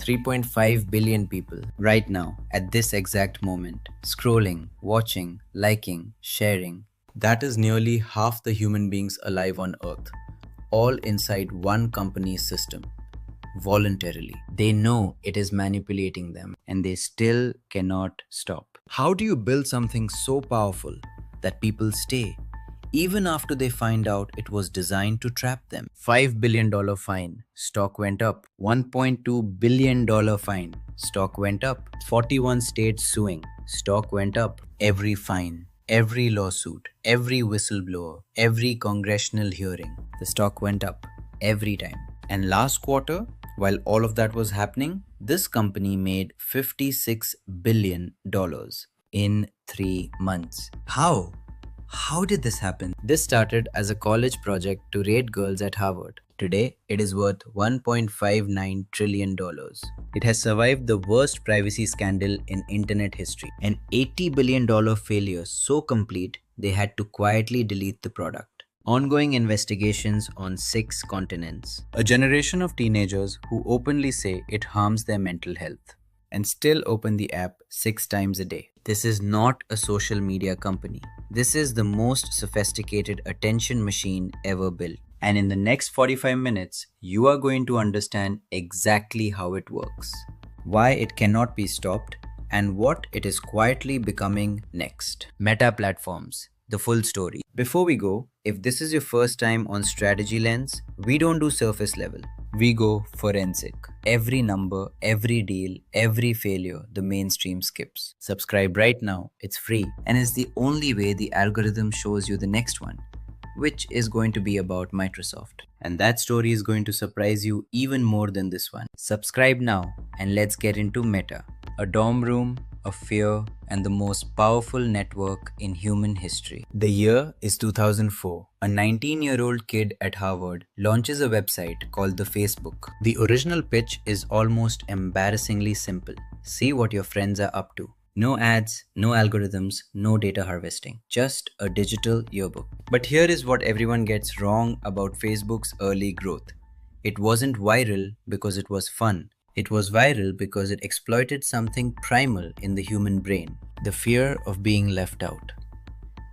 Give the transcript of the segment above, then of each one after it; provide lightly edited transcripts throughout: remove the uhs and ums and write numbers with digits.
3.5 billion people right now at this exact moment, scrolling, watching, liking, sharing. That is nearly half the human beings alive on Earth, all inside one company's system, voluntarily. They know it is manipulating them and they still cannot stop. How do you build something so powerful that people stay, even after they find out it was designed to trap them? $5 billion fine, stock went up. $1.2 billion fine, stock went up. 41 states suing, stock went up. Every fine, every lawsuit, every whistleblower, every congressional hearing, the stock went up every time. And last quarter, while all of that was happening, this company made $56 billion in 3 months. How? How did this happen? This started as a college project to rate girls at Harvard. Today, it is worth $1.59 trillion. It has survived the worst privacy scandal in internet history. An $80 billion failure so complete, they had to quietly delete the product. Ongoing investigations on 6 continents. A generation of teenagers who openly say it harms their mental health and still open the app 6 times a day. This is not a social media company. This is the most sophisticated attention machine ever built. And in the next 45 minutes, you are going to understand exactly how it works, why it cannot be stopped, and what it is quietly becoming next. Meta platforms. The full story. Before we go, if this is your first time on Strategy Lens, we don't do surface level. We go forensic. Every number, every deal, every failure, the mainstream skips. Subscribe right now. It's free and is the only way the algorithm shows you the next one, which is going to be about Microsoft. And that story is going to surprise you even more than this one. Subscribe now and let's get into Meta, a dorm room of fear and the most powerful network in human history. The year is 2004. A 19-year-old kid at Harvard launches a website called the Facebook. The original pitch is almost embarrassingly simple. See what your friends are up to. No ads, no algorithms, no data harvesting, just a digital yearbook. But here is what everyone gets wrong about Facebook's early growth. It wasn't viral because it was fun. It was viral because it exploited something primal in the human brain, the fear of being left out.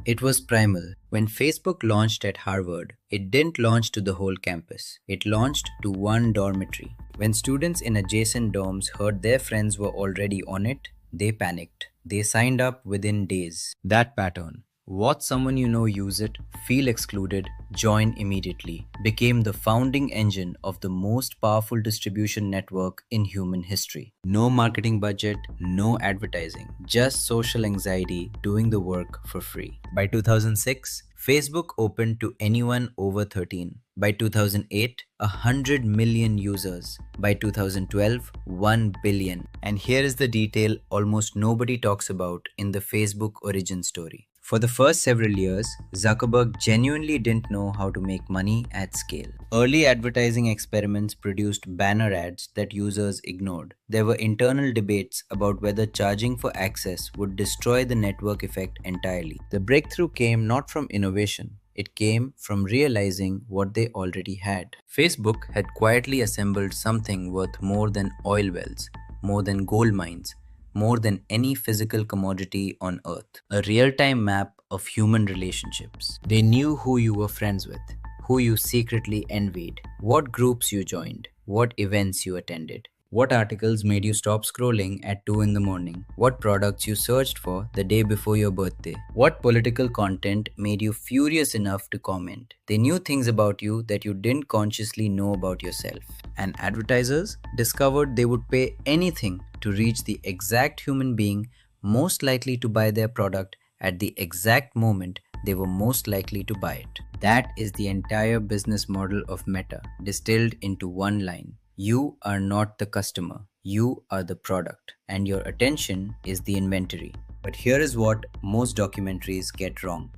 It was primal. When Facebook launched at Harvard, it didn't launch to the whole campus. It launched to one dormitory. When students in adjacent dorms heard their friends were already on it, they panicked. They signed up within days. That pattern. Watch someone you know use it, feel excluded, join immediately, became the founding engine of the most powerful distribution network in human history. No marketing budget, no advertising, just social anxiety doing the work for free. By 2006, Facebook opened to anyone over 13. By 2008, 100 million users. By 2012, 1 billion. And here is the detail almost nobody talks about in the Facebook origin story. For the first several years, Zuckerberg genuinely didn't know how to make money at scale. Early advertising experiments produced banner ads that users ignored. There were internal debates about whether charging for access would destroy the network effect entirely. The breakthrough came not from innovation. It came from realizing what they already had. Facebook had quietly assembled something worth more than oil wells, more than gold mines, more than any physical commodity on earth. A real-time map of human relationships. They knew who you were friends with, who you secretly envied, what groups you joined, what events you attended, what articles made you stop scrolling at 2 in the morning, what products you searched for the day before your birthday, what political content made you furious enough to comment. They knew things about you that you didn't consciously know about yourself. And advertisers discovered they would pay anything to reach the exact human being most likely to buy their product at the exact moment they were most likely to buy it. That is the entire business model of Meta, distilled into one line. You are not the customer, you are the product, and your attention is the inventory. But here is what most documentaries get wrong.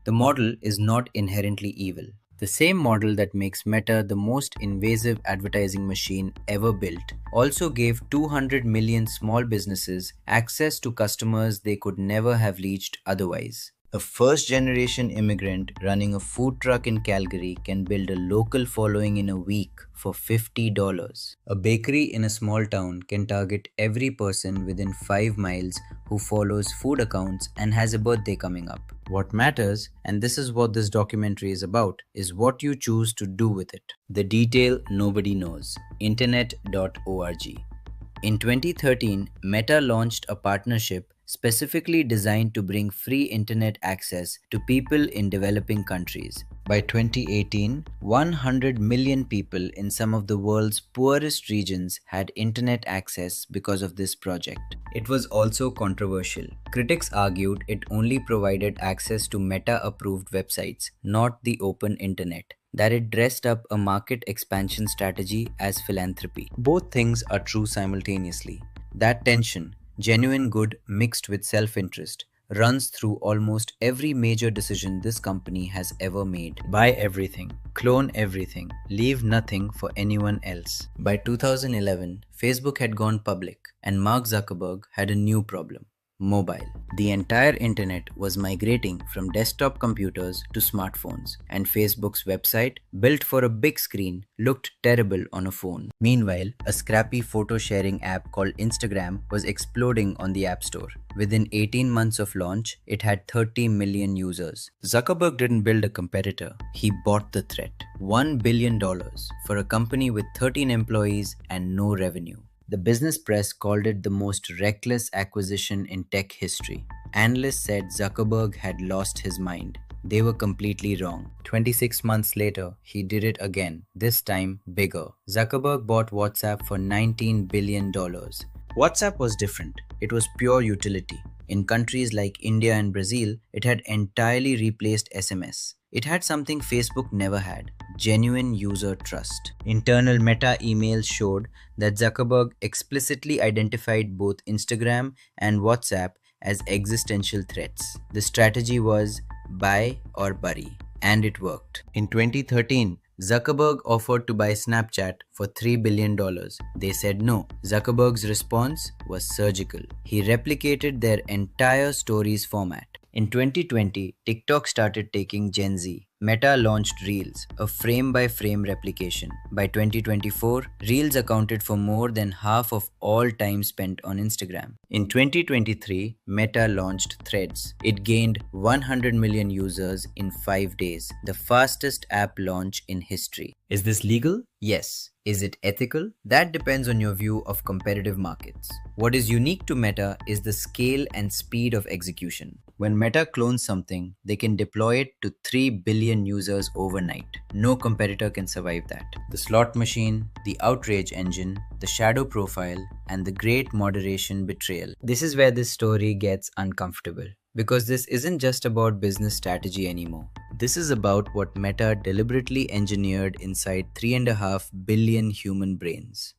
The model is not inherently evil. The same model that makes Meta the most invasive advertising machine ever built also gave 200 million small businesses access to customers they could never have reached otherwise. A first-generation immigrant running a food truck in Calgary can build a local following in a week for $50. A bakery in a small town can target every person within 5 miles who follows food accounts and has a birthday coming up. What matters, and this is what this documentary is about, is what you choose to do with it. The detail nobody knows. Internet.org. In 2013, Meta launched a partnership specifically designed to bring free internet access to people in developing countries. By 2018, 100 million people in some of the world's poorest regions had internet access because of this project. It was also controversial. Critics argued it only provided access to Meta-approved websites, not the open internet, that it dressed up a market expansion strategy as philanthropy. Both things are true simultaneously. That tension, genuine good mixed with self-interest, runs through almost every major decision this company has ever made. Buy everything, clone everything, leave nothing for anyone else. By 2011, Facebook had gone public, and Mark Zuckerberg had a new problem. Mobile. The entire internet was migrating from desktop computers to smartphones, and Facebook's website, built for a big screen, looked terrible on a phone. Meanwhile, a scrappy photo sharing app called Instagram was exploding on the App Store. Within 18 months of launch, it had 30 million users. Zuckerberg didn't build a competitor, he bought the threat. $1 billion for a company with 13 employees and no revenue. The business press called it the most reckless acquisition in tech history. Analysts said Zuckerberg had lost his mind. They were completely wrong. 26 months later, he did it again, this time bigger. Zuckerberg bought WhatsApp for $19 billion. WhatsApp was different. It was pure utility. In countries like India and Brazil, it had entirely replaced SMS. It had something Facebook never had: genuine user trust. Internal Meta emails showed that Zuckerberg explicitly identified both Instagram and WhatsApp as existential threats. The strategy was buy or bury, and it worked. In 2013, Zuckerberg offered to buy Snapchat for $3 billion. They said no. Zuckerberg's response was surgical. He replicated their entire stories format. In 2020, TikTok started taking Gen Z. Meta launched Reels, a frame-by-frame replication. By 2024, Reels accounted for more than half of all time spent on Instagram. In 2023, Meta launched Threads. It gained 100 million users in 5 days, the fastest app launch in history. Is this legal? Yes. Is it ethical? That depends on your view of competitive markets. What is unique to Meta is the scale and speed of execution. When Meta clones something, they can deploy it to 3 billion users overnight. No competitor can survive that. The slot machine, the outrage engine, the shadow profile, and the great moderation betrayal. This is where this story gets uncomfortable, because this isn't just about business strategy anymore. This is about what Meta deliberately engineered inside 3.5 billion human brains.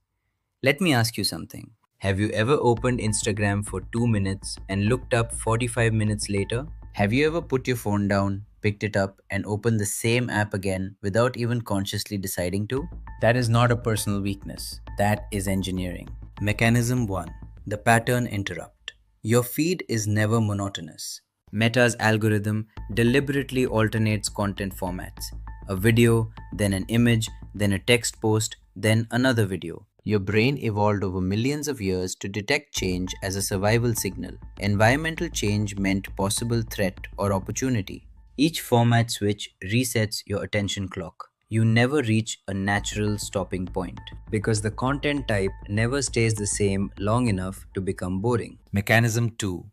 Let me ask you something. Have you ever opened Instagram for 2 minutes and looked up 45 minutes later? Have you ever put your phone down, picked it up, and opened the same app again without even consciously deciding to? That is not a personal weakness. That is engineering. Mechanism 1. The pattern interrupt. Your feed is never monotonous. Meta's algorithm deliberately alternates content formats. A video, then an image, then a text post, then another video. Your brain evolved over millions of years to detect change as a survival signal. Environmental change meant possible threat or opportunity. Each format switch resets your attention clock. You never reach a natural stopping point because the content type never stays the same long enough to become boring. Mechanism 2.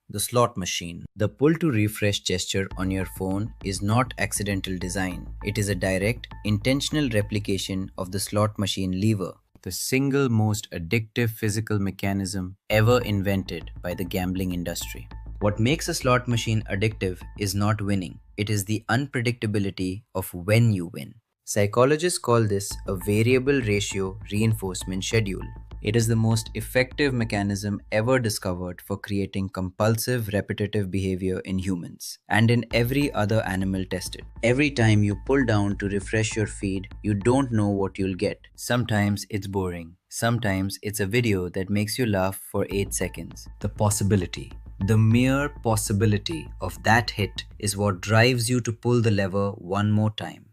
The slot machine. The pull to refresh gesture on your phone is not accidental design. It is a direct, intentional replication of the slot machine lever, the single most addictive physical mechanism ever invented by the gambling industry. What makes a slot machine addictive is not winning. It is the unpredictability of when you win. Psychologists call this a variable ratio reinforcement schedule. It is the most effective mechanism ever discovered for creating compulsive repetitive behavior in humans and in every other animal tested. Every time you pull down to refresh your feed, you don't know what you'll get. Sometimes it's boring. Sometimes it's a video that makes you laugh for 8 seconds. The possibility. The mere possibility of that hit is what drives you to pull the lever one more time,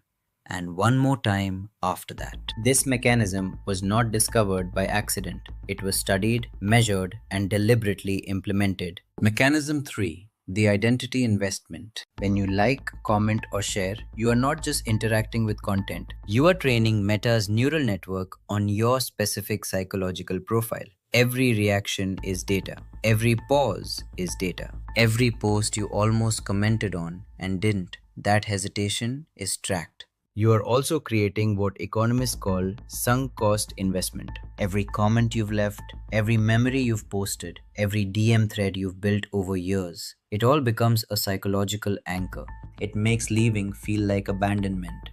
and one more time after that. This mechanism was not discovered by accident. It was studied, measured, and deliberately implemented. Mechanism 3. The identity investment. When you like, comment, or share, you are not just interacting with content. You are training Meta's neural network on your specific psychological profile. Every reaction is data. Every pause is data. Every post you almost commented on and didn't, that hesitation is tracked. You are also creating what economists call sunk cost investment. Every comment you've left, every memory you've posted, every DM thread you've built over years, it all becomes a psychological anchor. It makes leaving feel like abandonment,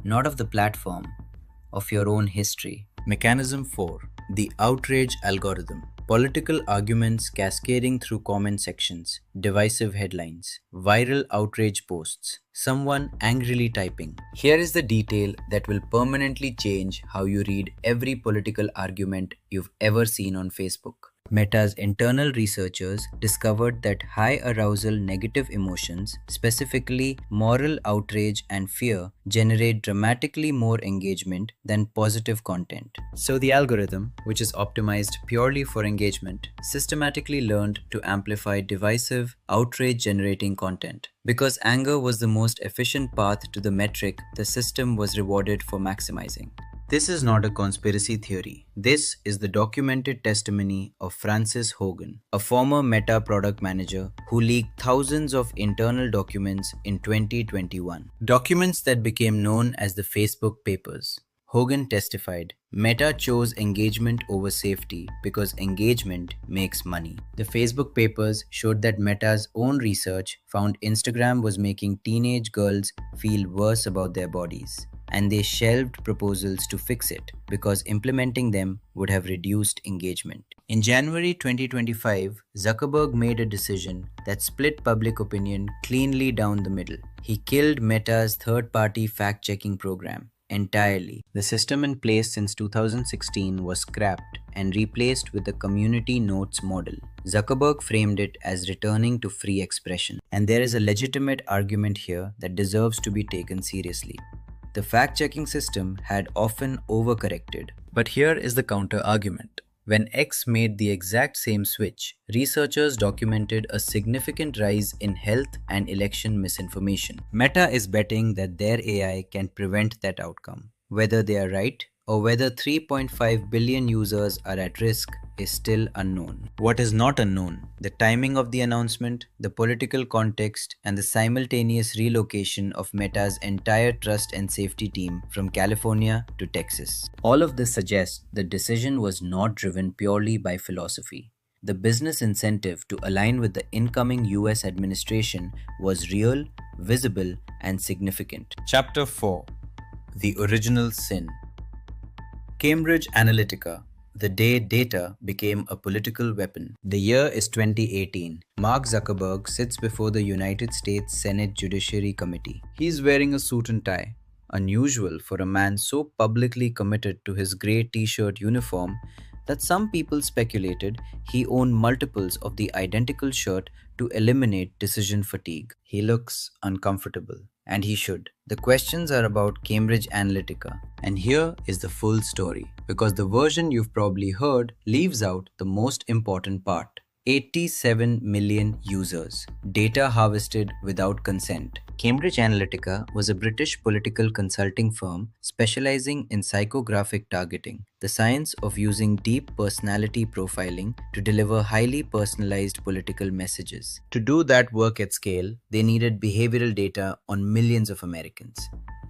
not of the platform, of your own history. Mechanism 4. The outrage algorithm. Political arguments cascading through comment sections, divisive headlines, viral outrage posts, someone angrily typing. Here is the detail that will permanently change how you read every political argument you've ever seen on Facebook. Meta's internal researchers discovered that high arousal negative emotions, specifically moral outrage and fear, generate dramatically more engagement than positive content. So the algorithm, which is optimized purely for engagement, systematically learned to amplify divisive, outrage-generating content. Because anger was the most efficient path to the metric the system was rewarded for maximizing. This is not a conspiracy theory. This is the documented testimony of Frances Hogan, a former Meta product manager who leaked thousands of internal documents in 2021. Documents that became known as the Facebook Papers. Hogan testified, Meta chose engagement over safety because engagement makes money. The Facebook Papers showed that Meta's own research found Instagram was making teenage girls feel worse about their bodies, and they shelved proposals to fix it because implementing them would have reduced engagement. In January 2025, Zuckerberg made a decision that split public opinion cleanly down the middle. He killed Meta's third-party fact-checking program entirely. The system in place since 2016 was scrapped and replaced with the community notes model. Zuckerberg framed it as returning to free expression. And there is a legitimate argument here that deserves to be taken seriously. The fact-checking system had often overcorrected. But here is the counter-argument. When X made the exact same switch, researchers documented a significant rise in health and election misinformation. Meta is betting that their AI can prevent that outcome. Whether they are right or whether 3.5 billion users are at risk is still unknown. What is not unknown? The timing of the announcement, the political context, and the simultaneous relocation of Meta's entire trust and safety team from California to Texas. All of this suggests the decision was not driven purely by philosophy. The business incentive to align with the incoming US administration was real, visible, and significant. Chapter 4. The Original Sin. Cambridge Analytica, the day data became a political weapon. The year is 2018. Mark Zuckerberg sits before the United States Senate Judiciary Committee. He's wearing a suit and tie, unusual for a man so publicly committed to his grey t-shirt uniform that some people speculated he owned multiples of the identical shirt to eliminate decision fatigue. He looks uncomfortable, and he should. The questions are about Cambridge Analytica, and here is the full story, because the version you've probably heard leaves out the most important part. 87 million users. Data harvested without consent. Cambridge Analytica was a British political consulting firm specializing in psychographic targeting, the science of using deep personality profiling to deliver highly personalized political messages. To do that work at scale, they needed behavioral data on millions of Americans.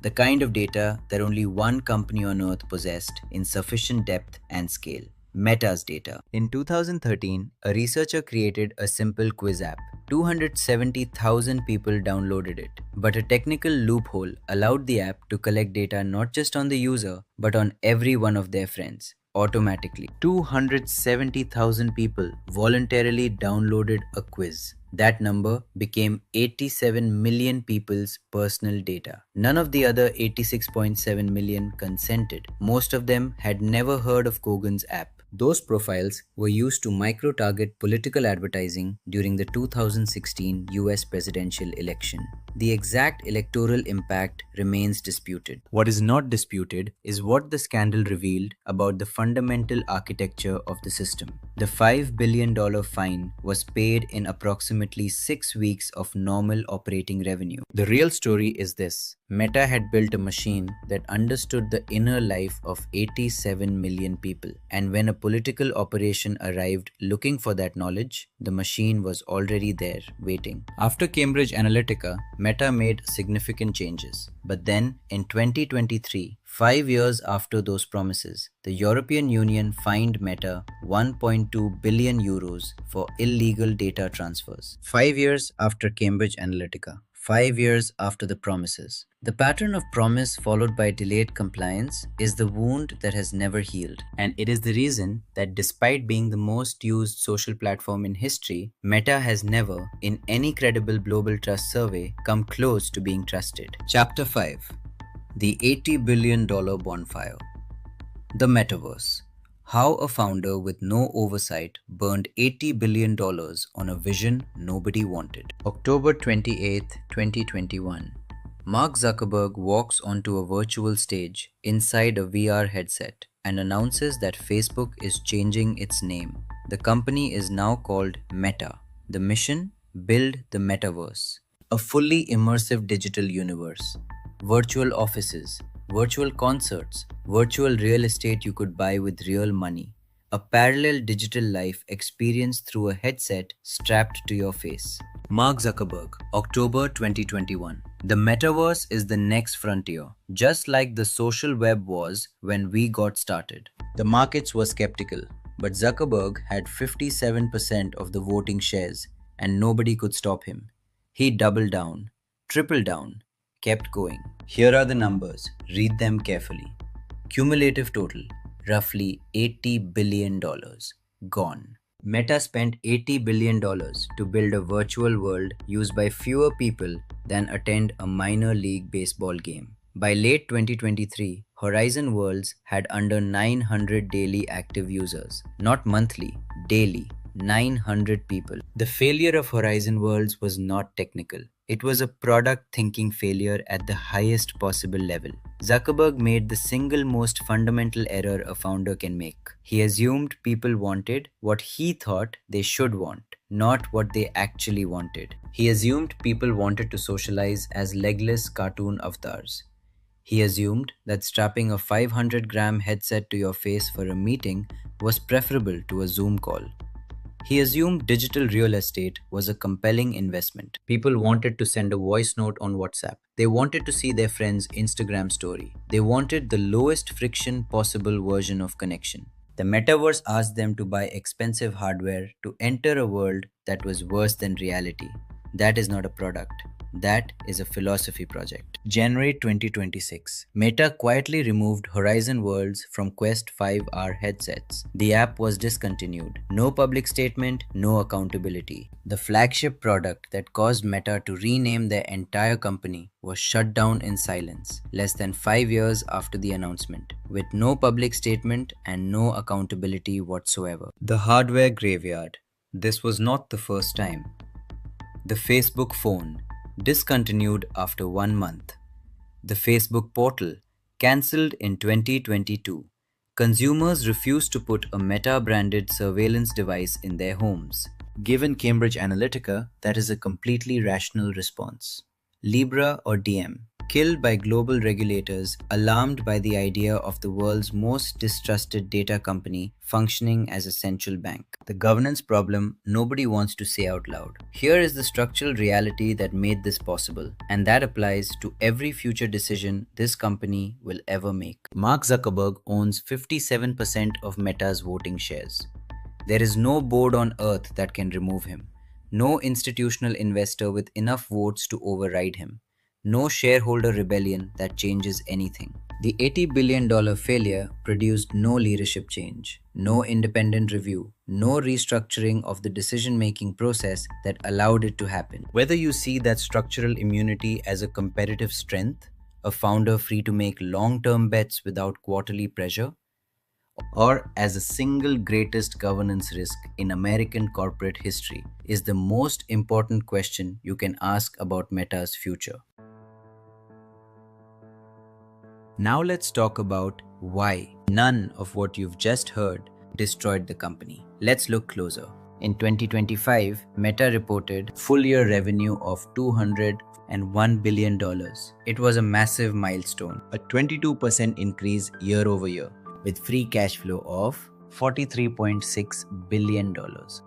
The kind of data that only one company on earth possessed in sufficient depth and scale. Meta's data. In 2013, a researcher created a simple quiz app. 270,000 people downloaded it, but a technical loophole allowed the app to collect data not just on the user, but on every one of their friends, automatically. 270,000 people voluntarily downloaded a quiz. That number became 87 million people's personal data. None of the other 86.7 million consented. Most of them had never heard of Kogan's app. Those profiles were used to micro-target political advertising during the 2016 US presidential election. The exact electoral impact remains disputed. What is not disputed is what the scandal revealed about the fundamental architecture of the system. The $5 billion fine was paid in approximately 6 weeks of normal operating revenue. The real story is this. Meta had built a machine that understood the inner life of 87 million people, and when a political operation arrived looking for that knowledge, the machine was already there, waiting. After Cambridge Analytica, Meta made significant changes. But then, in 2023, 5 years after those promises, the European Union fined Meta 1.2 billion euros for illegal data transfers. 5 years after Cambridge Analytica. 5 years after the promises. The pattern of promise followed by delayed compliance is the wound that has never healed. And it is the reason that despite being the most used social platform in history, Meta has never, in any credible global trust survey, come close to being trusted. Chapter 5. The $80 billion bonfire. The metaverse. How a founder with no oversight burned $80 billion on a vision nobody wanted. October 28, 2021. Mark Zuckerberg walks onto a virtual stage inside a VR headset and announces that Facebook is changing its name. The company is now called Meta. The mission? Build the metaverse. A fully immersive digital universe. Virtual offices, virtual concerts, virtual real estate you could buy with real money. A parallel digital life experienced through a headset strapped to your face. Mark Zuckerberg, October 2021. The metaverse is the next frontier, just like the social web was when we got started. The markets were skeptical, but Zuckerberg had 57% of the voting shares, and nobody could stop him. He doubled down, tripled down, kept going. Here are the numbers. Read them carefully. Cumulative total, roughly $80 billion. Gone. Meta spent $80 billion to build a virtual world used by fewer people than attend a minor league baseball game. By late 2023, Horizon Worlds had under 900 daily active users. Not monthly, daily. 900 people. The failure of Horizon Worlds was not technical. It was a product thinking failure at the highest possible level. Zuckerberg made the single most fundamental error a founder can make. He assumed people wanted what he thought they should want, not what they actually wanted. He assumed people wanted to socialize as legless cartoon avatars. He assumed that strapping a 500-gram headset to your face for a meeting was preferable to a Zoom call. He assumed digital real estate was a compelling investment. People wanted to send a voice note on WhatsApp. They wanted to see their friend's Instagram story. They wanted the lowest friction possible version of connection. The metaverse asked them to buy expensive hardware to enter a world that was worse than reality. That is not a product. That is a philosophy project. January 2026. Meta quietly removed Horizon Worlds from Quest 5R headsets. The app was discontinued. No public statement, no accountability. The flagship product that caused Meta to rename their entire company was shut down in silence, less than 5 years after the announcement, with no public statement and no accountability whatsoever. The hardware graveyard. This was not the first time. The Facebook phone, discontinued after 1 month. The Facebook portal, cancelled in 2022. Consumers refused to put a Meta-branded surveillance device in their homes. Given Cambridge Analytica, that is a completely rational response. Libra or Diem, killed by global regulators, alarmed by the idea of the world's most distrusted data company functioning as a central bank. The governance problem nobody wants to say out loud. Here is the structural reality that made this possible, and that applies to every future decision this company will ever make. Mark Zuckerberg owns 57% of Meta's voting shares. There is no board on earth that can remove him. No institutional investor with enough votes to override him. No shareholder rebellion that changes anything. The $80 billion failure produced no leadership change, no independent review, no restructuring of the decision-making process that allowed it to happen. Whether you see that structural immunity as a competitive strength, a founder free to make long-term bets without quarterly pressure, or as a single greatest governance risk in American corporate history is the most important question you can ask about Meta's future. Now let's talk about why none of what you've just heard destroyed the company. Let's look closer. In 2025, Meta reported full-year revenue of $201 billion. It was a massive milestone, a 22% increase year over year, with free cash flow of $43.6 billion.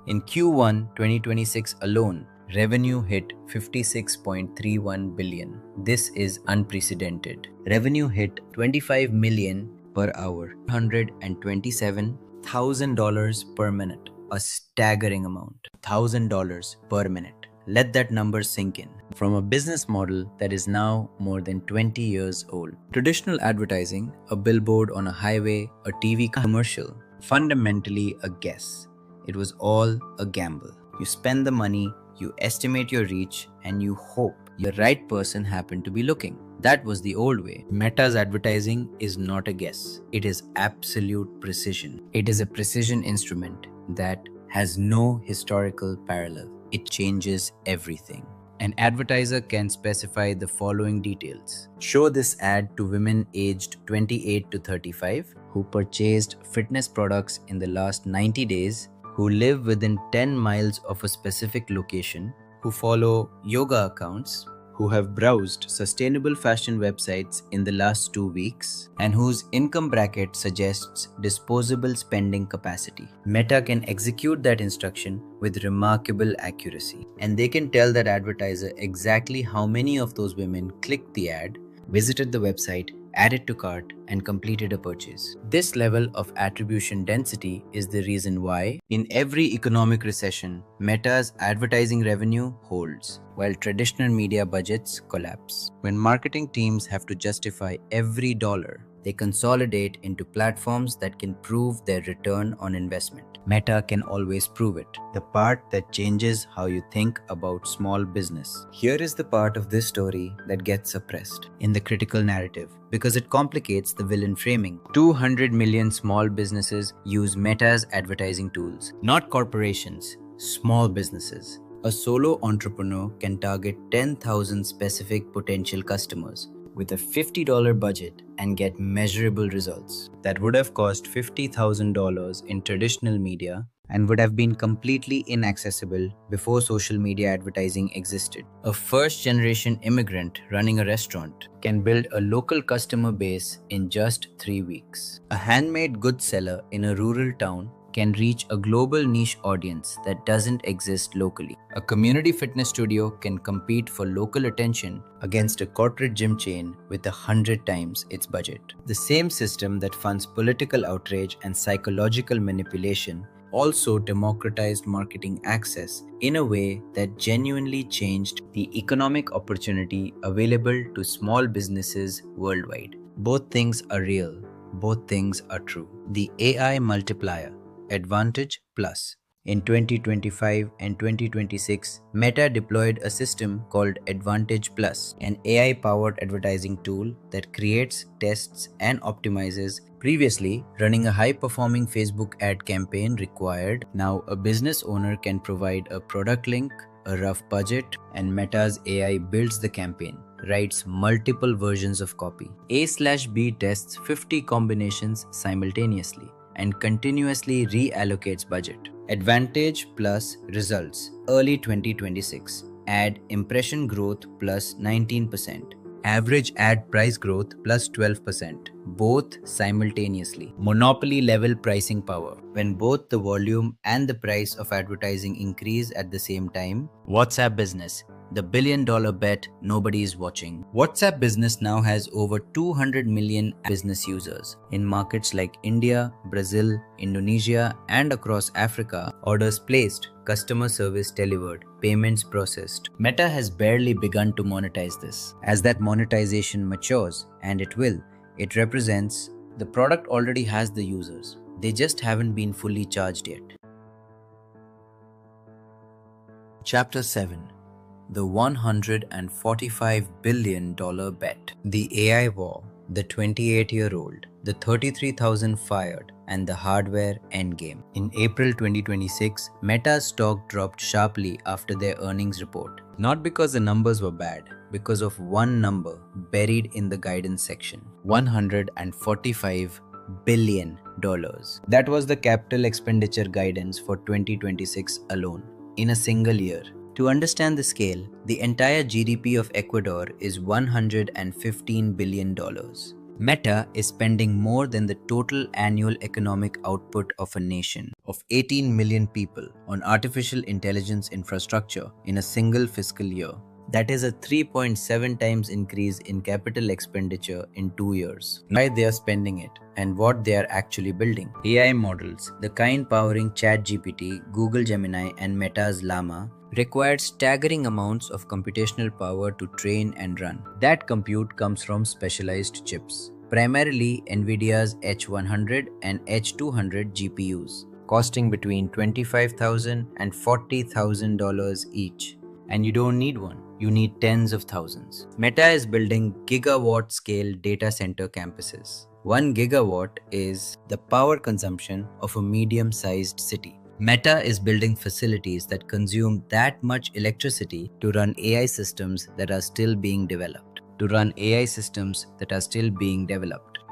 In Q1 2026 alone, revenue hit $56.31 billion. This is unprecedented. Revenue hit 25 million per hour, $127,000 per minute, a staggering amount. $1,000 per minute. Let that number sink in. From a business model that is now more than 20 years old. Traditional advertising, a billboard on a highway, a TV commercial, fundamentally a guess. It was all a gamble. You spend the money, you estimate your reach, and you hope the right person happened to be looking. That was the old way. Meta's advertising is not a guess. It is absolute precision. It is a precision instrument that has no historical parallel. It changes everything. An advertiser can specify the following details. Show this ad to women aged 28 to 35 who purchased fitness products in the last 90 days, who live within 10 miles of a specific location, who follow yoga accounts, who have browsed sustainable fashion websites in the last 2 weeks, and whose income bracket suggests disposable spending capacity. Meta can execute that instruction with remarkable accuracy, and they can tell that advertiser exactly how many of those women clicked the ad, visited the website, added to cart, and completed a purchase. This level of attribution density is the reason why, in every economic recession, Meta's advertising revenue holds, while traditional media budgets collapse. When marketing teams have to justify every dollar, they consolidate into platforms that can prove their return on investment. Meta can always prove it. The part that changes how you think about small business. Here is the part of this story that gets suppressed in the critical narrative because it complicates the villain framing. 200 million small businesses use Meta's advertising tools, not corporations, small businesses. A solo entrepreneur can target 10,000 specific potential customers with a $50 budget and get measurable results that would have cost $50,000 in traditional media and would have been completely inaccessible before social media advertising existed. A first-generation immigrant running a restaurant can build a local customer base in just 3 weeks. A handmade goods seller in a rural town can reach a global niche audience that doesn't exist locally. A community fitness studio can compete for local attention against a corporate gym chain with 100 times its budget. The same system that funds political outrage and psychological manipulation also democratized marketing access in a way that genuinely changed the economic opportunity available to small businesses worldwide. Both things are real. Both things are true. The AI multiplier. Advantage Plus. In 2025 and 2026, Meta deployed a system called Advantage Plus, an AI-powered advertising tool that creates, tests, and optimizes. Previously, running a high-performing Facebook ad campaign required. Now, a business owner can provide a product link, a rough budget, and Meta's AI builds the campaign, writes multiple versions of copy. A/B tests 50 combinations simultaneously and continuously reallocates budget. Advantage plus results. Early 2026. Ad impression growth plus 19%. Average ad price growth plus 12%. Both simultaneously. Monopoly level pricing power. When both the volume and the price of advertising increase at the same time. WhatsApp Business. The billion-dollar bet nobody is watching. WhatsApp Business now has over 200 million business users in markets like India, Brazil, Indonesia, and across Africa. Orders placed, customer service delivered, payments processed. Meta has barely begun to monetize this. As that monetization matures, and it will, it represents the product already has the users. They just haven't been fully charged yet. Chapter 7. The $145 billion bet. The AI war. the 28-year-old, the 33,000 fired, and the hardware endgame. In April 2026, Meta's stock dropped sharply after their earnings report. Not because the numbers were bad, because of one number buried in the guidance section: $145 billion. That was the capital expenditure guidance for 2026 alone, in a single year. To understand the scale, the entire GDP of Ecuador is $115 billion. Meta is spending more than the total annual economic output of a nation of 18 million people on artificial intelligence infrastructure in a single fiscal year. That is a 3.7 times increase in capital expenditure in 2 years. Why they are spending it and what they are actually building. AI models, the kind powering ChatGPT, Google Gemini, and Meta's Llama, required staggering amounts of computational power to train and run. That compute comes from specialized chips, primarily NVIDIA's H100 and H200 GPUs, costing between $25,000 and $40,000 each. And you don't need one, you need tens of thousands. Meta is building gigawatt scale data center campuses. 1 gigawatt is the power consumption of a medium sized city. Meta is building facilities that consume that much electricity to run AI systems that are still being developed.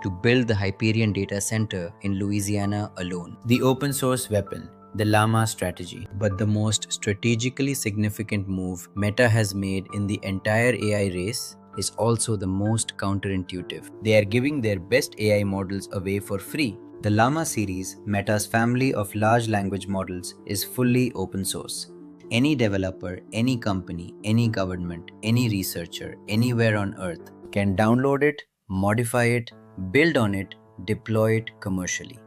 To build the Hyperion data center in Louisiana alone. The open source weapon, the Llama strategy. But the most strategically significant move Meta has made in the entire AI race is also the most counterintuitive. They are giving their best AI models away for free. The Llama series, Meta's family of large language models, is fully open source. Any developer, any company, any government, any researcher, anywhere on earth can download it, modify it, build on it, deploy it commercially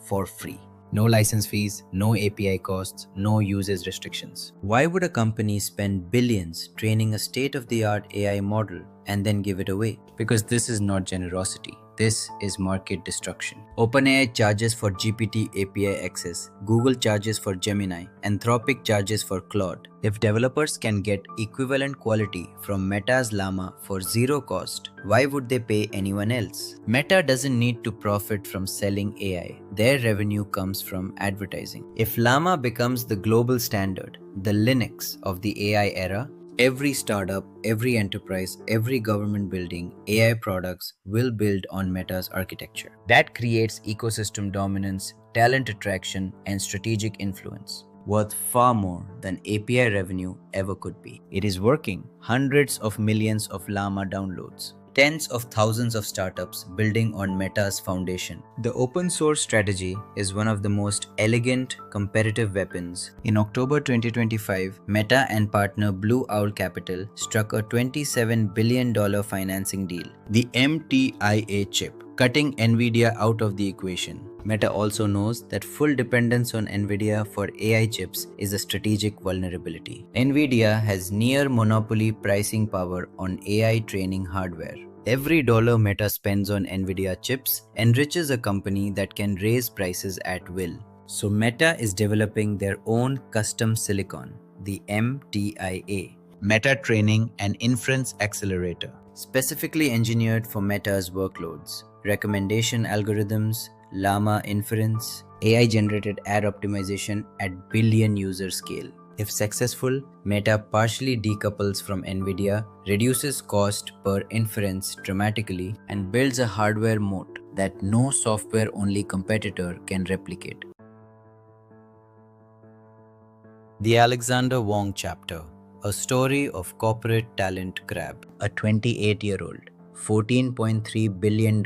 for free. No license fees, no API costs, no usage restrictions. Why would a company spend billions training a state-of-the-art AI model and then give it away? Because this is not generosity. This is market destruction. OpenAI charges for GPT API access, Google charges for Gemini, Anthropic charges for Claude. If developers can get equivalent quality from Meta's Llama for zero cost, why would they pay anyone else? Meta doesn't need to profit from selling AI. Their revenue comes from advertising. If Llama becomes the global standard, the Linux of the AI era, every startup, every enterprise, every government building AI products will build on Meta's architecture. That creates ecosystem dominance, talent attraction, and strategic influence, worth far more than API revenue ever could be. It is working. Hundreds of millions of Llama downloads. Tens of thousands of startups building on Meta's foundation. The open source strategy is one of the most elegant competitive weapons. In October 2025, Meta and partner Blue Owl Capital struck a $27 billion financing deal. The MTIA chip, cutting NVIDIA out of the equation. Meta also knows that full dependence on NVIDIA for AI chips is a strategic vulnerability. NVIDIA has near monopoly pricing power on AI training hardware. Every dollar Meta spends on NVIDIA chips enriches a company that can raise prices at will. So Meta is developing their own custom silicon, the MTIA, Meta Training and Inference Accelerator, specifically engineered for Meta's workloads, recommendation algorithms, Llama inference, AI-generated ad optimization at billion user scale. If successful, Meta partially decouples from NVIDIA, reduces cost per inference dramatically, and builds a hardware moat that no software-only competitor can replicate. The Alexander Wang chapter, a story of corporate talent grab. A 28-year-old, $14.3 billion,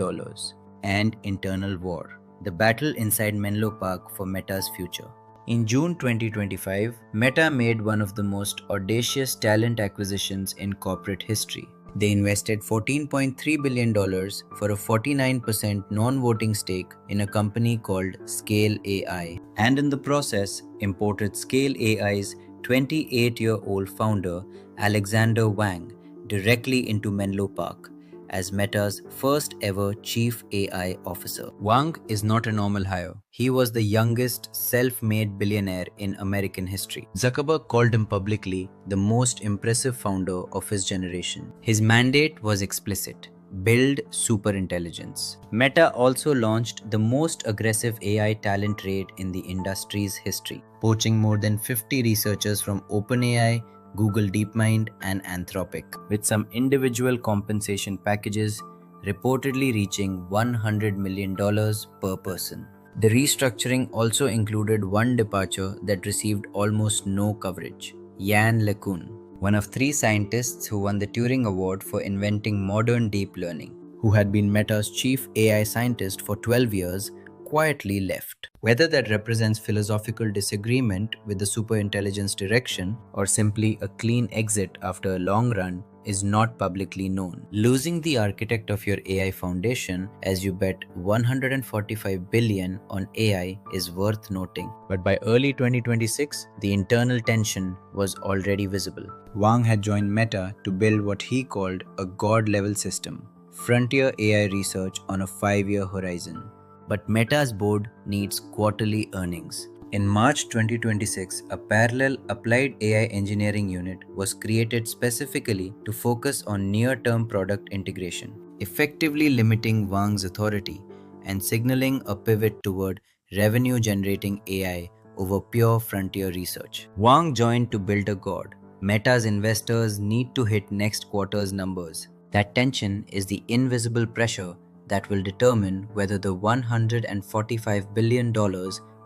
and internal war. The battle inside Menlo Park for Meta's future. In June 2025, Meta made one of the most audacious talent acquisitions in corporate history. They invested $14.3 billion for a 49% non-voting stake in a company called Scale AI, and in the process imported Scale AI's 28-year-old founder Alexander Wang directly into Menlo Park as Meta's first ever chief AI officer. Wang is not a normal hire. He was the youngest self-made billionaire in American history. Zuckerberg called him publicly the most impressive founder of his generation. His mandate was explicit: build superintelligence. Meta also launched the most aggressive AI talent raid in the industry's history, poaching more than 50 researchers from OpenAI, Google DeepMind, and Anthropic, with some individual compensation packages reportedly reaching $100 million per person. The restructuring also included one departure that received almost no coverage: Yann LeCun, one of three scientists who won the Turing Award for inventing modern deep learning, who had been Meta's chief AI scientist for 12 years, quietly left. Whether that represents philosophical disagreement with the superintelligence direction or simply a clean exit after a long run is not publicly known. Losing the architect of your AI foundation as you bet 145 billion on AI is worth noting. But by early 2026, the internal tension was already visible. Wang had joined Meta to build what he called a god-level system, frontier AI research on a 5-year horizon. But Meta's board needs quarterly earnings. In March 2026, a parallel applied AI engineering unit was created specifically to focus on near-term product integration, effectively limiting Wang's authority and signaling a pivot toward revenue-generating AI over pure frontier research. Wang joined to build a god. Meta's investors need to hit next quarter's numbers. That tension is the invisible pressure that will determine whether the $145 billion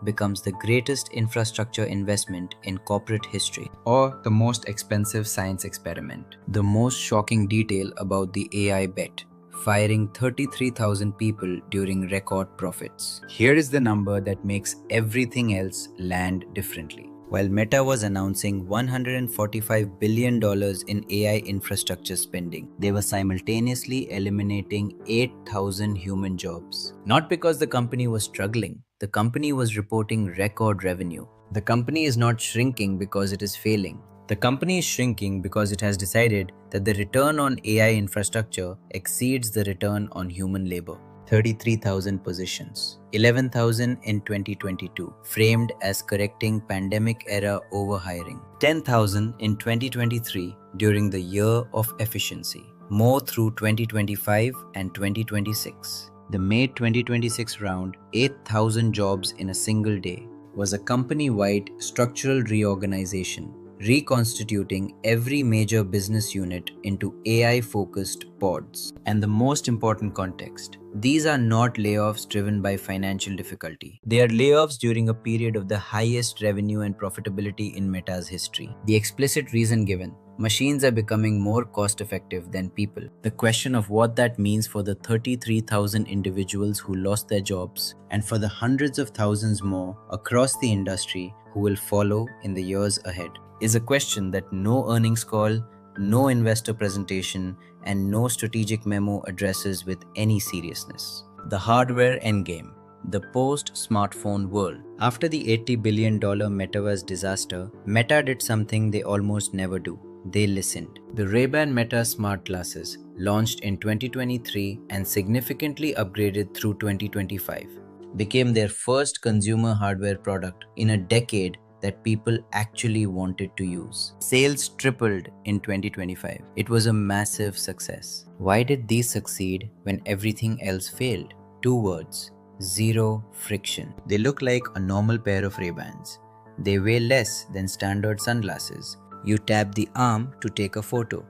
becomes the greatest infrastructure investment in corporate history or the most expensive science experiment. The most shocking detail about the AI bet: firing 33,000 people during record profits. Here is the number that makes everything else land differently. While Meta was announcing $145 billion in AI infrastructure spending, they were simultaneously eliminating 8,000 human jobs. Not because the company was struggling, the company was reporting record revenue. The company is not shrinking because it is failing. The company is shrinking because it has decided that the return on AI infrastructure exceeds the return on human labor. 33,000 positions, 11,000 in 2022, framed as correcting pandemic-era overhiring, 10,000 in 2023 during the year of efficiency, more through 2025 and 2026. The May 2026 round, 8,000 jobs in a single day, was a company-wide structural reorganization, reconstituting every major business unit into AI-focused pods. And the most important context: these are not layoffs driven by financial difficulty. They are layoffs during a period of the highest revenue and profitability in Meta's history. The explicit reason given: machines are becoming more cost-effective than people. The question of what that means for the 33,000 individuals who lost their jobs and for the hundreds of thousands more across the industry who will follow in the years ahead is a question that no earnings call, no investor presentation, and no strategic memo addresses with any seriousness. The hardware endgame. The post-smartphone world. After the $80 billion metaverse disaster, Meta did something they almost never do. They listened. The Ray-Ban Meta smart glasses, launched in 2023 and significantly upgraded through 2025, became their first consumer hardware product in a decade that people actually wanted to use. Sales tripled in 2025. It was a massive success. Why did these succeed when everything else failed? 2 words: zero friction. They look like a normal pair of Ray-Bans. They weigh less than standard sunglasses. You tap the arm to take a photo.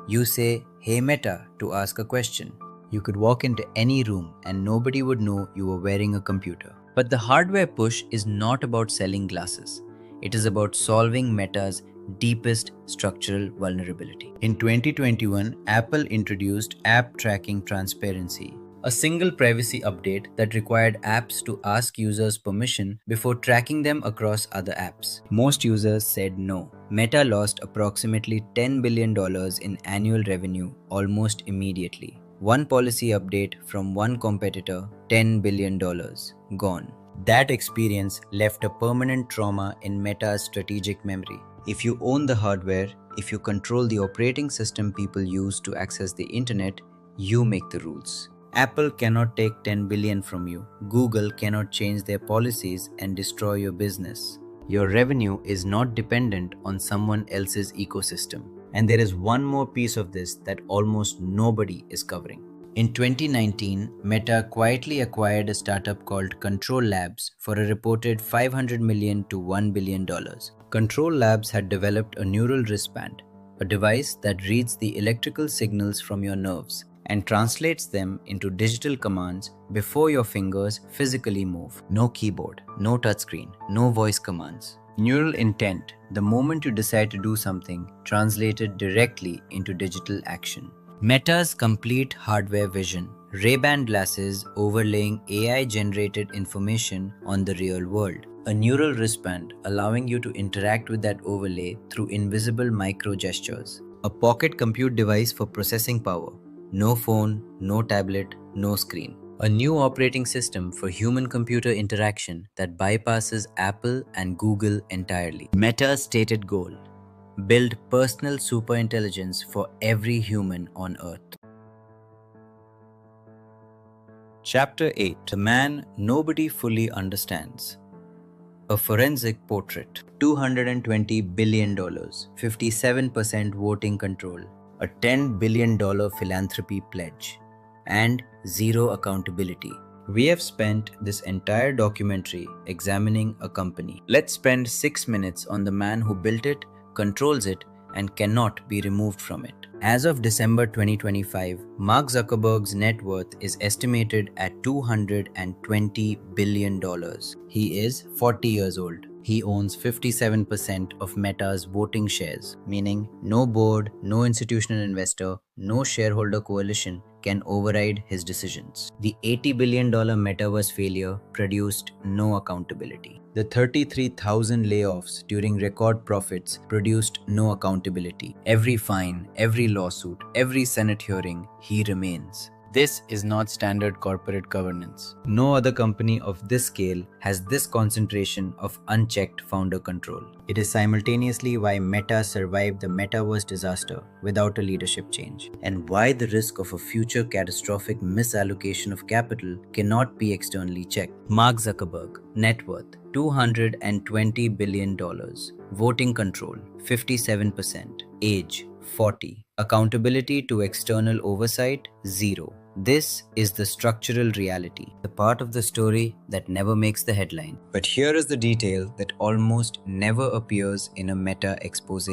You say, "Hey Meta," to ask a question. You could walk into any room and nobody would know you were wearing a computer. But the hardware push is not about selling glasses. It is about solving Meta's deepest structural vulnerability. In 2021, Apple introduced App Tracking Transparency, a single privacy update that required apps to ask users permission before tracking them across other apps. Most users said no. Meta lost approximately $10 billion in annual revenue almost immediately. One policy update from one competitor, $10 billion, gone. That experience left a permanent trauma in Meta's strategic memory. If you own the hardware, if you control the operating system people use to access the internet, you make the rules. Apple cannot take $10 billion from you. Google cannot change their policies and destroy your business. Your revenue is not dependent on someone else's ecosystem. And there is one more piece of this that almost nobody is covering. In 2019, Meta quietly acquired a startup called Control Labs for a reported $500 million to $1 billion. Control Labs had developed a neural wristband, a device that reads the electrical signals from your nerves and translates them into digital commands before your fingers physically move. No keyboard, no touchscreen, no voice commands. Neural intent, the moment you decide to do something, translated directly into digital action. Meta's complete hardware vision, Ray-Ban glasses overlaying AI-generated information on the real world. A neural wristband allowing you to interact with that overlay through invisible micro-gestures. A pocket compute device for processing power. No phone, no tablet, no screen. A new operating system for human-computer interaction that bypasses Apple and Google entirely. Meta's stated goal: build personal superintelligence for every human on Earth. Chapter 8: The Man Nobody Fully Understands. A forensic portrait. $220 billion, 57% voting control, a $10 billion philanthropy pledge, and zero accountability. We have spent this entire documentary examining a company. Let's spend 6 minutes on the man who built it, controls it, and cannot be removed from it. As of December 2025, Mark Zuckerberg's net worth is estimated at $220 billion. He is 40 years old. He owns 57% of Meta's voting shares, meaning no board, no institutional investor, no shareholder coalition can override his decisions. The $80 billion metaverse failure produced no accountability. The 33,000 layoffs during record profits produced no accountability. Every fine, every lawsuit, every Senate hearing, he remains. This is not standard corporate governance. No other company of this scale has this concentration of unchecked founder control. It is simultaneously why Meta survived the metaverse disaster without a leadership change, and why the risk of a future catastrophic misallocation of capital cannot be externally checked. Mark Zuckerberg, net worth $220 billion, voting control 57%, age 40, accountability to external oversight 0. This is the structural reality, the part of the story that never makes the headline. But here is the detail that almost never appears in a Meta expose,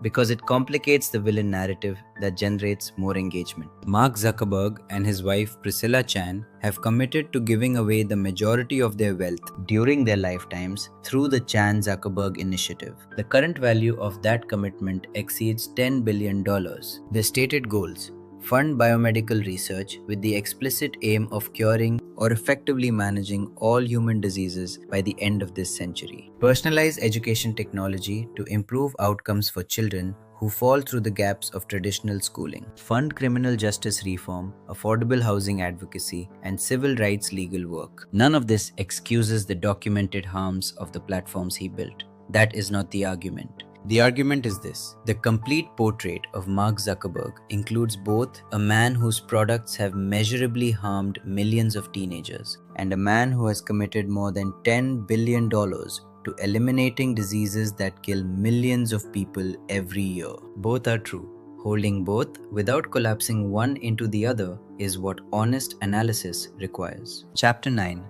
because it complicates the villain narrative that generates more engagement. Mark Zuckerberg and his wife Priscilla Chan have committed to giving away the majority of their wealth during their lifetimes through the Chan-Zuckerberg Initiative. The current value of that commitment exceeds $10 billion. Their stated goals: fund biomedical research with the explicit aim of curing or effectively managing all human diseases by the end of this century. Personalize education technology to improve outcomes for children who fall through the gaps of traditional schooling. Fund criminal justice reform, affordable housing advocacy, and civil rights legal work. None of this excuses the documented harms of the platforms he built. That is not the argument. The argument is this: the complete portrait of Mark Zuckerberg includes both a man whose products have measurably harmed millions of teenagers and a man who has committed more than $10 billion to eliminating diseases that kill millions of people every year. Both are true. Holding both without collapsing one into the other is what honest analysis requires. Chapter 9: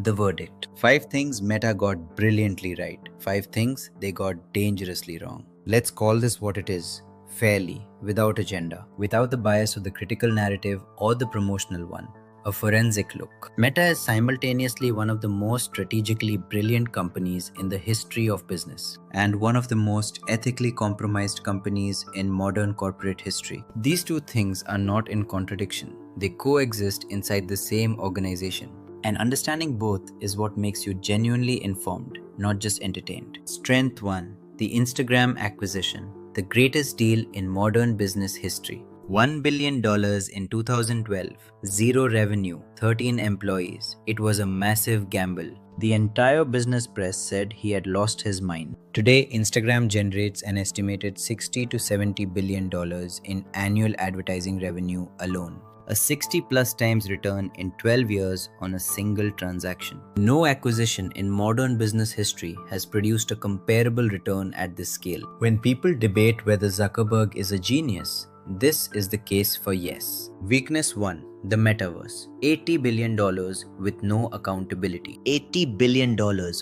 The Verdict. 5 things Meta got brilliantly right. 5 things they got dangerously wrong. Let's call this what it is: fairly, without agenda, without the bias of the critical narrative or the promotional one. A forensic look. Meta is simultaneously one of the most strategically brilliant companies in the history of business, and one of the most ethically compromised companies in modern corporate history. These two things are not in contradiction. They coexist inside the same organization. And understanding both is what makes you genuinely informed, not just entertained. Strength 1: the Instagram acquisition, the greatest deal in modern business history. $1 billion in 2012, 0 revenue, 13 employees. It was a massive gamble. The entire business press said he had lost his mind. Today, Instagram generates an estimated $60 to $70 billion in annual advertising revenue alone. a 60 plus times return in 12 years on a single transaction. No acquisition in modern business history has produced a comparable return at this scale. When people debate whether Zuckerberg is a genius, this is the case for yes. Weakness 1. The metaverse. $80 billion with no accountability. $80 billion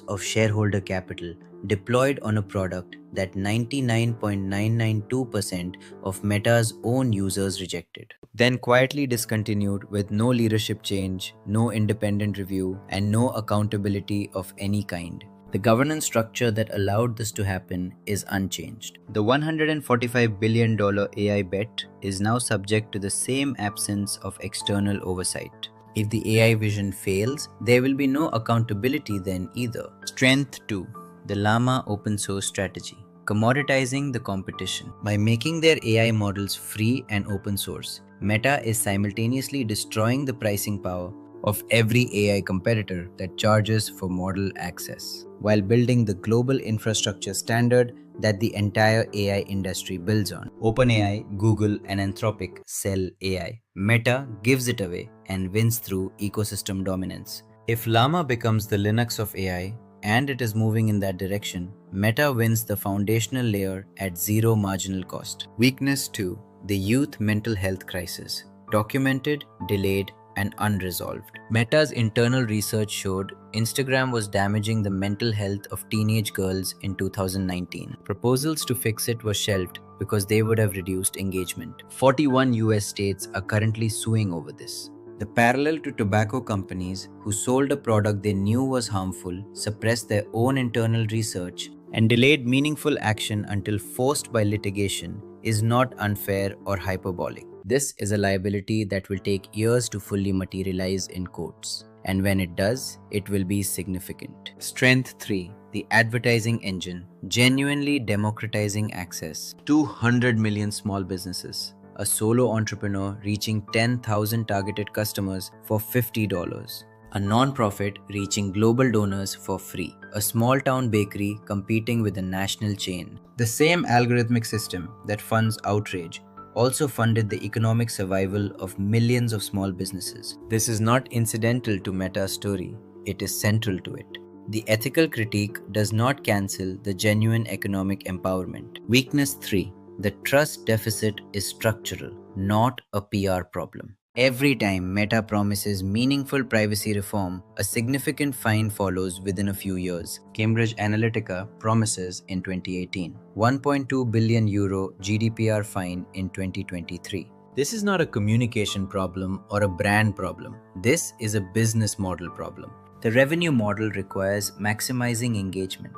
of shareholder capital deployed on a product that 99.992% of Meta's own users rejected. Then quietly discontinued with no leadership change, no independent review, and no accountability of any kind. The governance structure that allowed this to happen is unchanged. The $145 billion AI bet is now subject to the same absence of external oversight. If the AI vision fails, there will be no accountability then either. Strength 2. The Llama open source strategy. Commoditizing the competition. By making their AI models free and open source, Meta is simultaneously destroying the pricing power of every AI competitor that charges for model access, while building the global infrastructure standard that the entire AI industry builds on. OpenAI, Google, and Anthropic sell AI. Meta gives it away and wins through ecosystem dominance. If Llama becomes the Linux of AI, and it is moving in that direction, Meta wins the foundational layer at zero marginal cost. Weakness 2. The youth mental health crisis. Documented, delayed, and unresolved. Meta's internal research showed Instagram was damaging the mental health of teenage girls in 2019. Proposals to fix it were shelved because they would have reduced engagement. 41 US states are currently suing over this. The parallel to tobacco companies who sold a product they knew was harmful, suppressed their own internal research, and delayed meaningful action until forced by litigation is not unfair or hyperbolic. This is a liability that will take years to fully materialize in courts. And when it does, it will be significant. Strength 3. The advertising engine. Genuinely democratizing access. 200 million small businesses. A solo entrepreneur reaching 10,000 targeted customers for $50. A non-profit reaching global donors for free. A small town bakery competing with a national chain. The same algorithmic system that funds outrage also funded the economic survival of millions of small businesses. This is not incidental to Meta's story, it is central to it. The ethical critique does not cancel the genuine economic empowerment. Weakness 3. The trust deficit is structural, not a PR problem. Every time Meta promises meaningful privacy reform, a significant fine follows within a few years. Cambridge Analytica promises in 2018, €1.2 billion GDPR fine in 2023. This is not a communication problem or a brand problem. This is a business model problem. The revenue model requires maximizing engagement.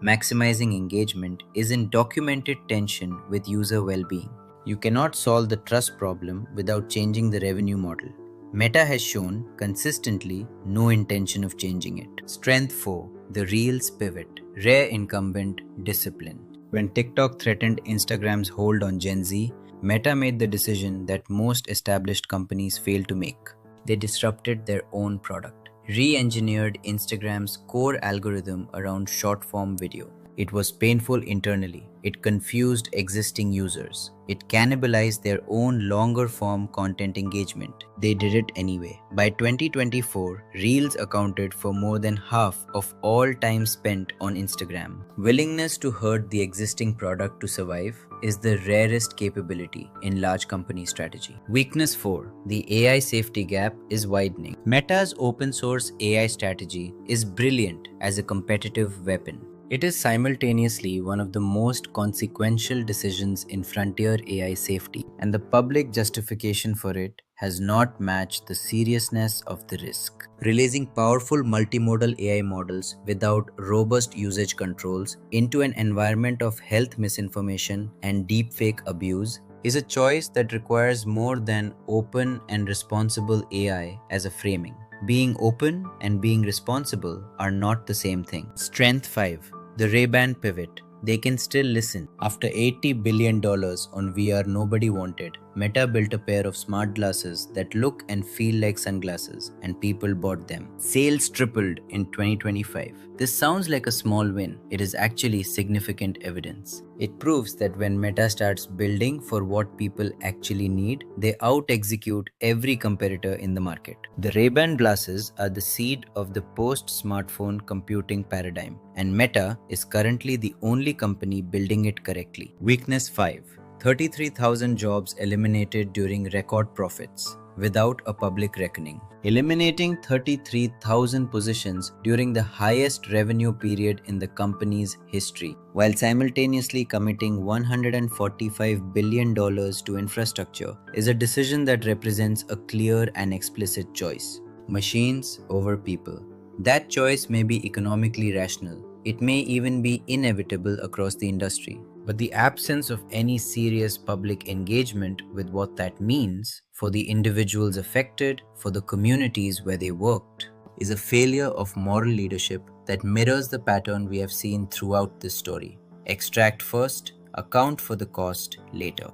Maximizing engagement is in documented tension with user well-being. You cannot solve the trust problem without changing the revenue model. Meta has shown consistently no intention of changing it. Strength 4. The Reels pivot. Rare incumbent discipline. When TikTok threatened Instagram's hold on Gen Z, Meta made the decision that most established companies fail to make. They disrupted their own product. Re-engineered Instagram's core algorithm around short-form video. It was painful internally. It confused existing users. It cannibalized their own longer-form content engagement. They did it anyway. By 2024, Reels accounted for more than half of all time spent on Instagram. Willingness to hurt the existing product to survive is the rarest capability in large company strategy. Weakness 4. The AI safety gap is widening. Meta's open source AI strategy is brilliant as a competitive weapon. It is simultaneously one of the most consequential decisions in frontier AI safety, and the public justification for it has not matched the seriousness of the risk. Releasing powerful multimodal AI models without robust usage controls into an environment of health misinformation and deepfake abuse is a choice that requires more than open and responsible AI as a framing. Being open and being responsible are not the same thing. Strength 5. The Ray-Ban pivot. They can still listen. After $80 billion on VR nobody wanted, Meta built a pair of smart glasses that look and feel like sunglasses, and people bought them. Sales tripled in 2025. This sounds like a small win. It is actually significant evidence. It proves that when Meta starts building for what people actually need, they out-execute every competitor in the market. The Ray-Ban glasses are the seed of the post-smartphone computing paradigm, and Meta is currently the only company building it correctly. Weakness 5. 33,000 jobs eliminated during record profits without a public reckoning. Eliminating 33,000 positions during the highest revenue period in the company's history, while simultaneously committing $145 billion to infrastructure, is a decision that represents a clear and explicit choice. Machines over people. That choice may be economically rational. It may even be inevitable across the industry. But the absence of any serious public engagement with what that means for the individuals affected, for the communities where they worked, is a failure of moral leadership that mirrors the pattern we have seen throughout this story. Extract first, account for the cost later.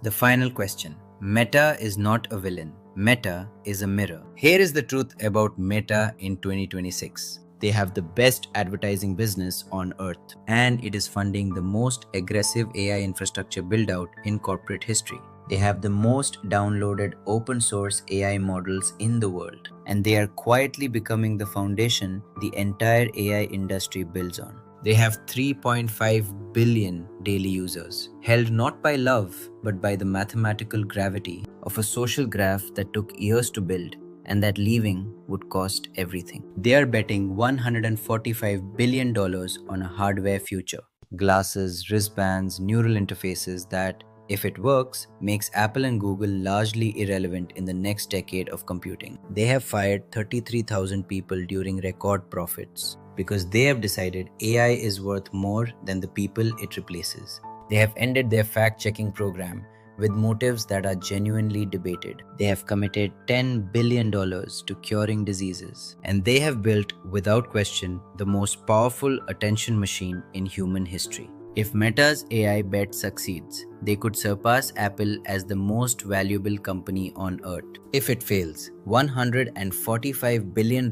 The final question. Meta is not a villain. Meta is a mirror. Here is the truth about Meta in 2026. They have the best advertising business on earth, and it is funding the most aggressive AI infrastructure build-out in corporate history. They have the most downloaded open source AI models in the world, and they are quietly becoming the foundation the entire AI industry builds on. They have 3.5 billion daily users, held not by love, but by the mathematical gravity of a social graph that took years to build, and that leaving would cost everything. They are betting $145 billion on a hardware future. Glasses, wristbands, neural interfaces that, if it works, makes Apple and Google largely irrelevant in the next decade of computing. They have fired 33,000 people during record profits because they have decided AI is worth more than the people it replaces. They have ended their fact-checking program with motives that are genuinely debated. They have committed $10 billion to curing diseases, and they have built, without question, the most powerful attention machine in human history. If Meta's AI bet succeeds, they could surpass Apple as the most valuable company on earth. If it fails, $145 billion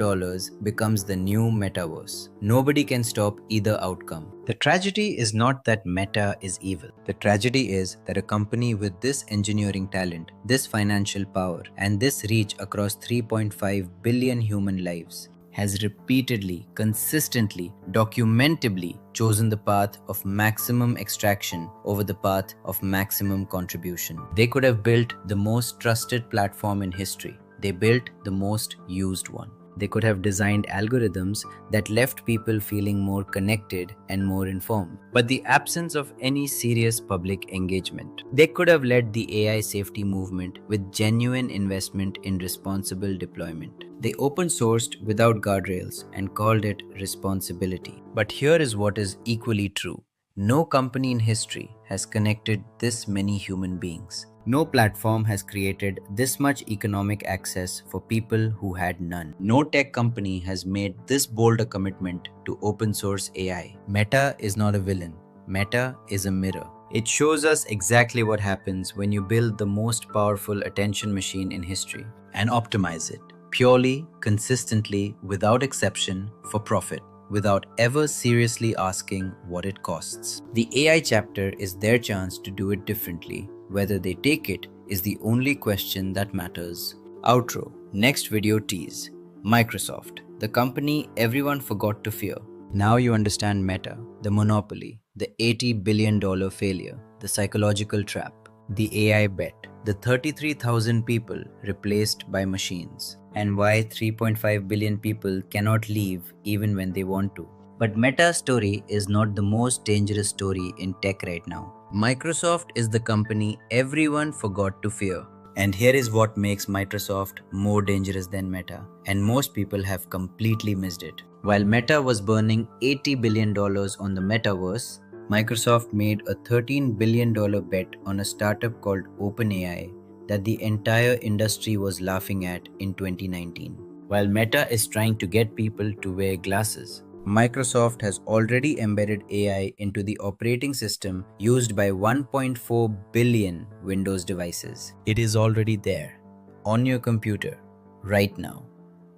becomes the new metaverse. Nobody can stop either outcome. The tragedy is not that Meta is evil. The tragedy is that a company with this engineering talent, this financial power, and this reach across 3.5 billion human lives has repeatedly, consistently, documentably chosen the path of maximum extraction over the path of maximum contribution. They could have built the most trusted platform in history. They built the most used one. They could have designed algorithms that left people feeling more connected and more informed. But the absence of any serious public engagement. They could have led the AI safety movement with genuine investment in responsible deployment. They open sourced without guardrails and called it responsibility. But here is what is equally true. No company in history has connected this many human beings. No platform has created this much economic access for people who had none. No tech company has made this bold a commitment to open source AI. Meta is not a villain. Meta is a mirror. It shows us exactly what happens when you build the most powerful attention machine in history and optimize it purely, consistently, without exception, for profit, without ever seriously asking what it costs. The AI chapter is their chance to do it differently. Whether they take it is the only question that matters. Outro. Next video tease. Microsoft, the company everyone forgot to fear. Now you understand Meta, the monopoly, the $80 billion failure, the psychological trap, the AI bet, the 33,000 people replaced by machines, and why 3.5 billion people cannot leave even when they want to. But Meta's story is not the most dangerous story in tech right now. Microsoft is the company everyone forgot to fear. And here is what makes Microsoft more dangerous than Meta, and most people have completely missed it. While Meta was burning $80 billion on the metaverse, Microsoft made a $13 billion bet on a startup called OpenAI that the entire industry was laughing at in 2019. While Meta is trying to get people to wear glasses, Microsoft has already embedded AI into the operating system used by 1.4 billion Windows devices. It is already there, on your computer, right now,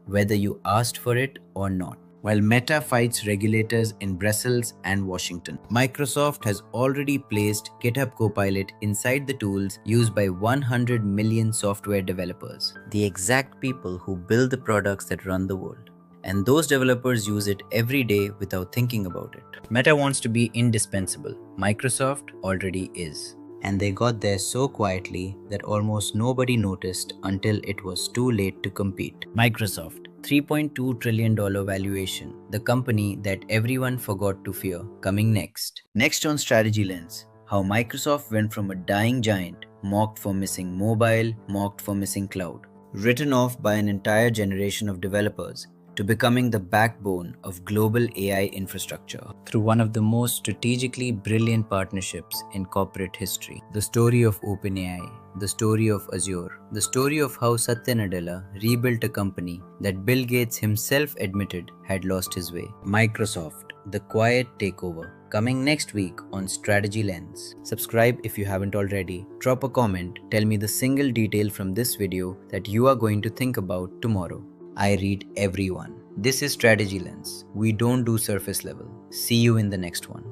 whether you asked for it or not. While Meta fights regulators in Brussels and Washington, Microsoft has already placed GitHub Copilot inside the tools used by 100 million software developers, the exact people who build the products that run the world. And those developers use it every day without thinking about it. Meta wants to be indispensable. Microsoft already is. And they got there so quietly that almost nobody noticed until it was too late to compete. Microsoft, $3.2 trillion valuation, the company that everyone forgot to fear, coming next. Next on Strategy Lens, how Microsoft went from a dying giant, mocked for missing mobile, mocked for missing cloud, written off by an entire generation of developers, to becoming the backbone of global AI infrastructure through one of the most strategically brilliant partnerships in corporate history. The story of OpenAI, the story of Azure, the story of how Satya Nadella rebuilt a company that Bill Gates himself admitted had lost his way. Microsoft, the quiet takeover, coming next week on Strategy Lens. Subscribe if you haven't already. Drop a comment, tell me the single detail from this video that you are going to think about tomorrow. I read everyone. This is Strategy Lens. We don't do surface level. See you in the next one.